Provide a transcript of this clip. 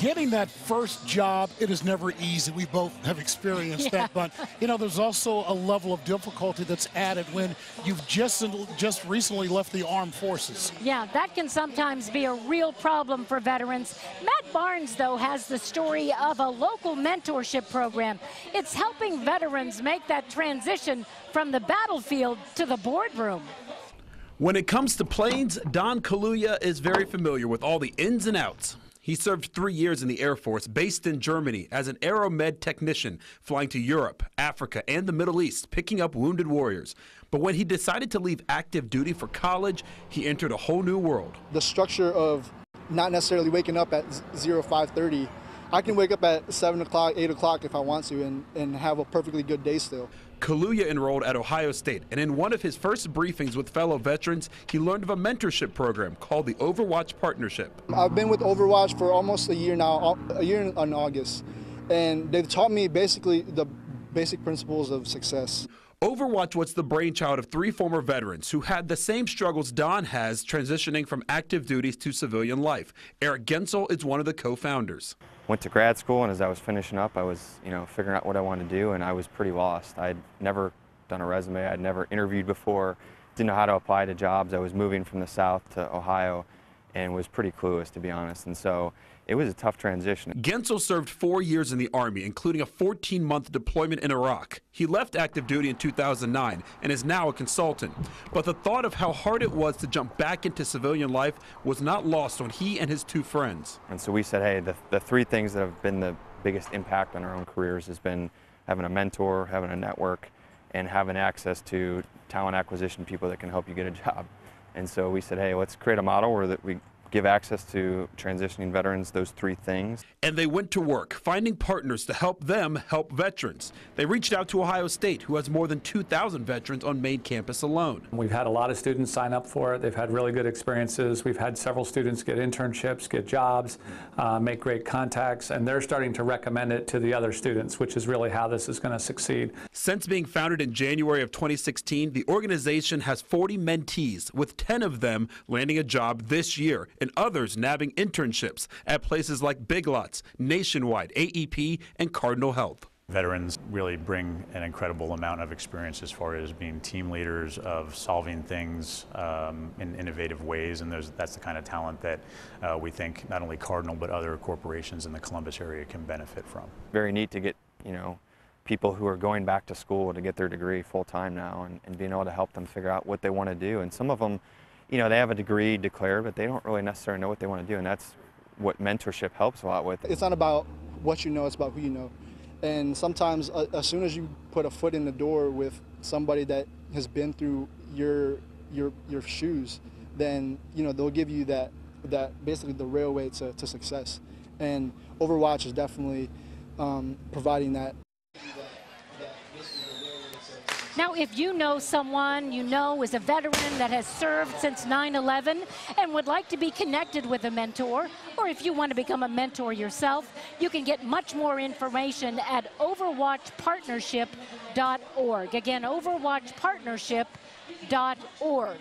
Getting that first job, it is never easy. We both have experienced that, but you know, there's also a level of difficulty that's added when you've just recently left the armed forces. Yeah, that can sometimes be a real problem for veterans. Matt Barnes, though, has the story of a local mentorship program. It's helping veterans make that transition from the battlefield to the boardroom. When it comes to planes, Don Kaluuya is very familiar with all the ins and outs. He served 3 years in the Air Force, based in Germany, as an aeromed technician, flying to Europe, Africa, and the Middle East, picking up wounded warriors. But when he decided to leave active duty for college, he entered a whole new world. The structure of not necessarily waking up at 05:30, I can wake up at 7 o'clock, 8 o'clock if I want to and have a perfectly good day still. Kaluuya enrolled at Ohio State, and in one of his first briefings with fellow veterans, he learned of a mentorship program called the Overwatch Partnership. I've been with Overwatch for almost a year now, a year in August, and they've taught me basically the basic principles of success. Overwatch was the brainchild of 3 former veterans who had the same struggles Don has transitioning from active duties to civilian life. Eric Gensel is one of the co-founders. Went to grad school, and as I was finishing up, I was, figuring out what I wanted to do, and I was pretty lost. I'd never done a resume. I'd never interviewed before, didn't know how to apply to jobs. I was moving from the South to Ohio and was pretty clueless, to be honest. And so it was a tough transition. Gensel served 4 years in the Army, including a 14-month deployment in Iraq. He left active duty in 2009 and is now a consultant. But the thought of how hard it was to jump back into civilian life was not lost on he and his 2 friends. And so we said, hey, the 3 things that have been the biggest impact on our own careers has been having a mentor, having a network, and having access to talent acquisition people that can help you get a job. And so we said, hey, let's create a model where we give access to transitioning veterans those 3 things. And they went to work, finding partners to help them help veterans. They reached out to Ohio State, who has more than 2,000 veterans on main campus alone. We've had a lot of students sign up for it. They've had really good experiences. We've had several students get internships, get jobs, make great contacts, and they're starting to recommend it to the other students, which is really how this is going to succeed. Since being founded in January of 2016, the organization has 40 mentees, with 10 of them landing a job this year, and others nabbing internships at places like Big Lots, Nationwide, AEP, and Cardinal Health. Veterans really bring an incredible amount of experience as far as being team leaders, of solving things in innovative ways, and that's the kind of talent that we think not only Cardinal but other corporations in the Columbus area can benefit from. Very neat to get, people who are going back to school to get their degree full-time now and being able to help them figure out what they want to do. And some of them, they have a degree declared, but they don't really necessarily know what they want to do, and that's what mentorship helps a lot with. It's not about what you know, it's about who you know. And sometimes as soon as you put a foot in the door with somebody that has been through your shoes, then they'll give you that basically the railway to success. And Overwatch is definitely providing that. Now, if you know someone you know is a veteran that has served since 9/11 and would like to be connected with a mentor, or if you want to become a mentor yourself, you can get much more information at overwatchpartnership.org. Again, overwatchpartnership.org.